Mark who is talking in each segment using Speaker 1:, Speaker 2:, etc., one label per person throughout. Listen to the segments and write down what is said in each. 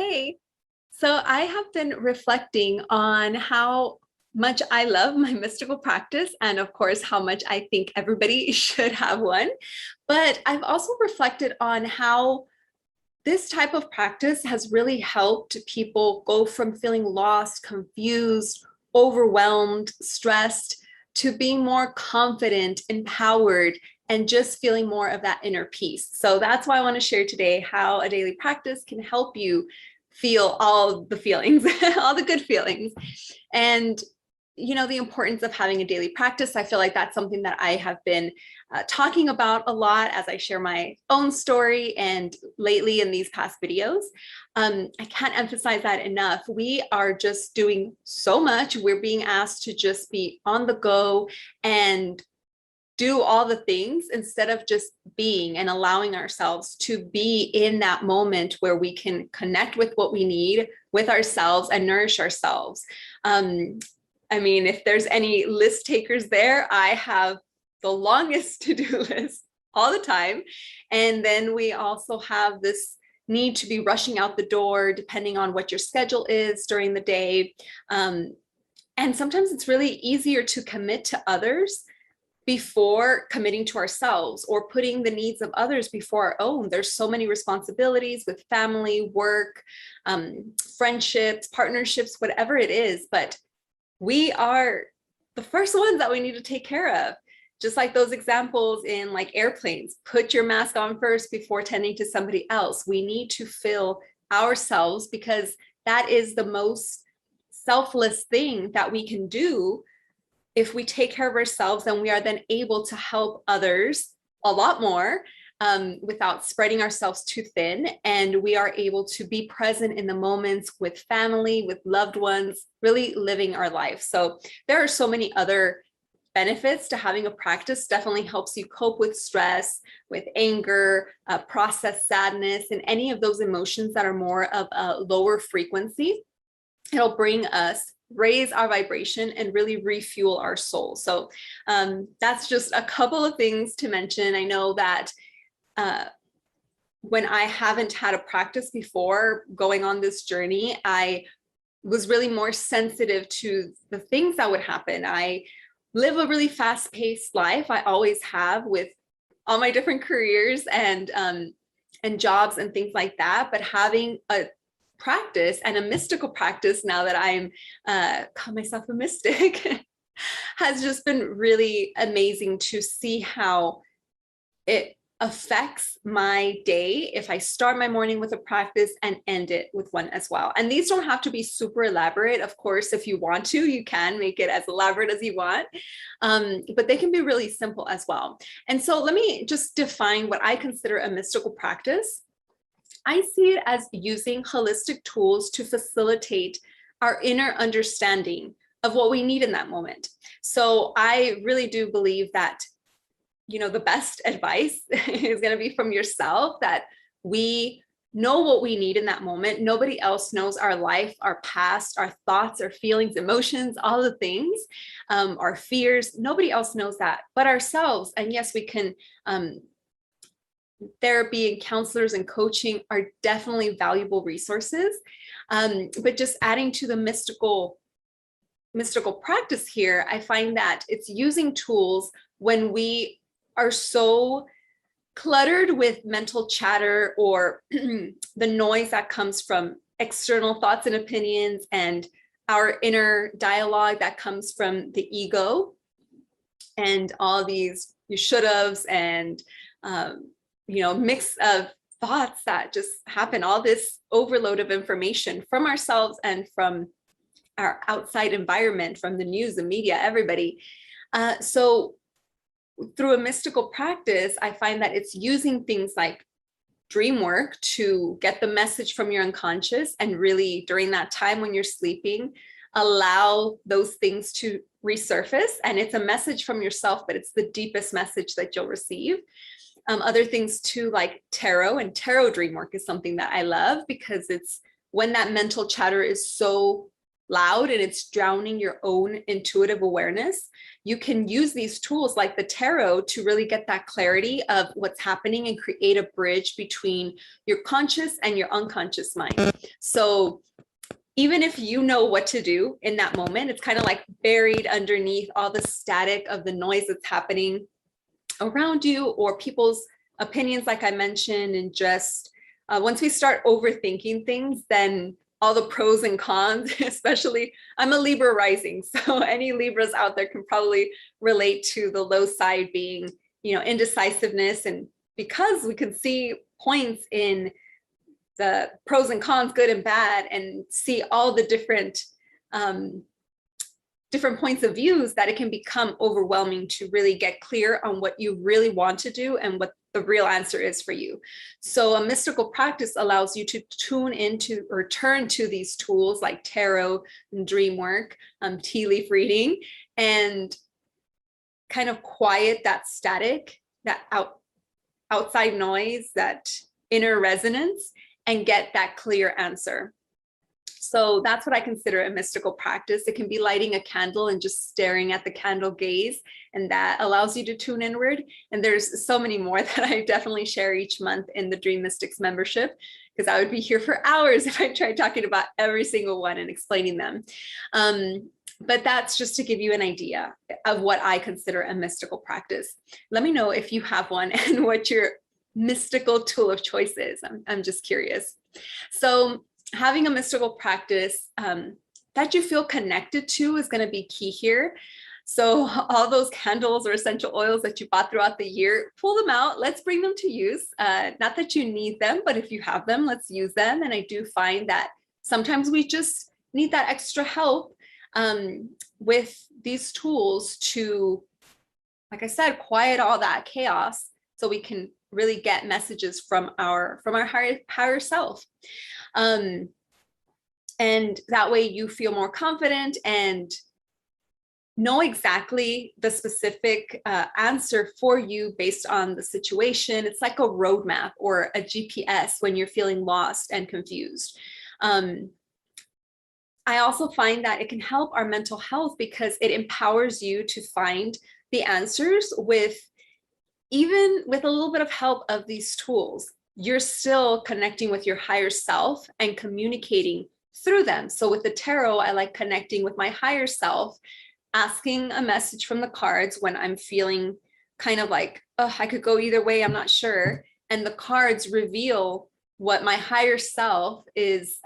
Speaker 1: Hey, so I have been reflecting on how much I love my mystical practice, and of course, how much I think everybody should have one. But I've also reflected on how this type of practice has really helped people go from feeling lost, confused, overwhelmed, stressed, to being more confident, empowered, and just feeling more of that inner peace. So that's why I want to share today how a daily practice can help you feel all the feelings, all the good feelings. And the importance of having a daily practice. I feel like that's something that I have been talking about a lot as I share my own story and lately in these past videos. I can't emphasize that enough. We are just doing so much. We're being asked to just be on the go and do all the things instead of just being and allowing ourselves to be in that moment where we can connect with what we need with ourselves and nourish ourselves. If there's any list takers there, I have the longest to-do list all the time. And then we also have this need to be rushing out the door depending on what your schedule is during the day. And sometimes it's really easier to commit to others before committing to ourselves, or putting the needs of others before our own. There's so many responsibilities with family, work, friendships, partnerships, whatever it is, but we are the first ones that we need to take care of. Just like those examples in like airplanes, put your mask on first before tending to somebody else. We need to fill ourselves, because that is the most selfless thing that we can do. If we take care of ourselves, then we are then able to help others a lot more without spreading ourselves too thin. And we are able to be present in the moments with family, with loved ones, really living our life. So there are so many other benefits to having a practice. Definitely helps you cope with stress, with anger, process sadness, and any of those emotions that are more of a lower frequency. It'll bring us, raise our vibration, and really refuel our soul. So that's just a couple of things to mention. I know that when I haven't had a practice before going on this journey, I was really more sensitive to the things that would happen. I live a really fast-paced life. I always have, with all my different careers and jobs and things like that. But having a practice, and a mystical practice, now that I'm call myself a mystic, has just been really amazing to see how it affects my day if I start my morning with a practice and end it with one as well. And these don't have to be super elaborate. Of course, if you want to, you can make it as elaborate as you want, but they can be really simple as well. And so let me just define what I consider a mystical practice. I see it as using holistic tools to facilitate our inner understanding of what we need in that moment. So I really do believe that, the best advice is going to be from yourself, that we know what we need in that moment. Nobody else knows our life, our past, our thoughts, our feelings, emotions, all the things, our fears. Nobody else knows that but ourselves. And yes, we can, therapy and counselors and coaching are definitely valuable resources. But just adding to the mystical practice here, I find that it's using tools when we are so cluttered with mental chatter, or the noise that comes from external thoughts and opinions, and our inner dialogue that comes from the ego, and all these you should haves and mix of thoughts that just happen, all this overload of information from ourselves and from our outside environment, from the news, the media, everybody. So through a mystical practice, I find that it's using things like dream work to get the message from your unconscious, and really during that time when you're sleeping, allow those things to resurface. And it's a message from yourself, but it's the deepest message that you'll receive. Other things too, like tarot, and tarot dream work is something that I love, because it's when that mental chatter is so loud and it's drowning your own intuitive awareness, you can use these tools like the tarot to really get that clarity of what's happening and create a bridge between your conscious and your unconscious mind. So even if you know what to do in that moment, it's kind of like buried underneath all the static of the noise that's happening around you or people's opinions, like I mentioned, and just once we start overthinking things, then all the pros and cons, especially I'm a Libra rising, so any Libras out there can probably relate to the low side being, indecisiveness. And because we can see points in the pros and cons, good and bad, and see all the different points of views, that it can become overwhelming to really get clear on what you really want to do and what the real answer is for you. So a mystical practice allows you to tune into or turn to these tools like tarot and dream work, tea leaf reading, and kind of quiet that static, that outside noise, that inner resonance, and get that clear answer. So that's what I consider a mystical practice. It can be lighting a candle and just staring at the candle gaze, and that allows you to tune inward. And there's so many more that I definitely share each month in the Dream Mystics membership, because I would be here for hours if I tried talking about every single one and explaining them. But that's just to give you an idea of what I consider a mystical practice. Let me know if you have one and what your mystical tool of choice is. I'm just curious. So having a mystical practice that you feel connected to is going to be key here. So all those candles or essential oils that you bought throughout the year, pull them out. Let's bring them to use. Not that you need them, but if you have them, let's use them. And I do find that sometimes we just need that extra help with these tools to, like I said, quiet all that chaos so we can really get messages from our higher self. And that way you feel more confident and know exactly the specific answer for you based on the situation. It's like a roadmap or a GPS when you're feeling lost and confused. I also find that it can help our mental health because it empowers you to find the answers even with a little bit of help of these tools. You're still connecting with your higher self and communicating through them. So with the tarot, I like connecting with my higher self, asking a message from the cards when I'm feeling kind of like, oh, I could go either way, I'm not sure. And the cards reveal what my higher self is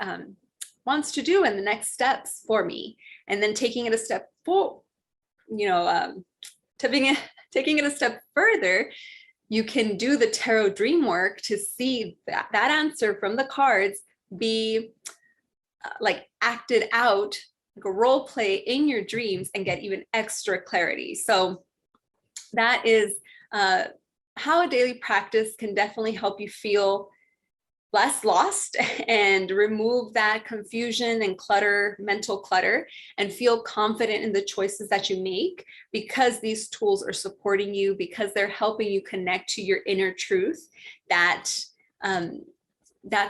Speaker 1: wants to do and the next steps for me. And then taking it a step forward, taking it a step further, you can do the tarot dream work to see that answer from the cards be like acted out, like a role play in your dreams, and get even extra clarity. So that is how a daily practice can definitely help you feel less lost and remove that confusion and clutter, mental clutter, and feel confident in the choices that you make because these tools are supporting you, because they're helping you connect to your inner truth, that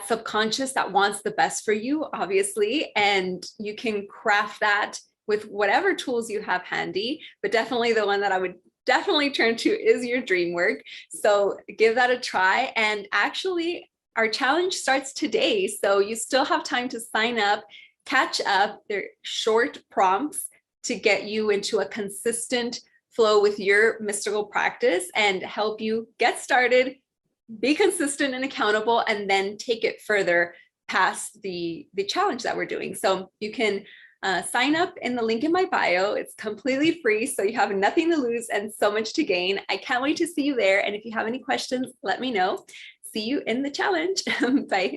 Speaker 1: subconscious that wants the best for you, obviously, and you can craft that with whatever tools you have handy, but definitely the one that I would definitely turn to is your dream work. So give that a try. And actually, our challenge starts today, so you still have time to sign up, catch up. They're short prompts to get you into a consistent flow with your mystical practice and help you get started, be consistent and accountable, and then take it further past the challenge that we're doing. So you can sign up in the link in my bio. It's completely free, so you have nothing to lose and so much to gain. I can't wait to see you there. And if you have any questions, let me know. See you in the challenge. Bye.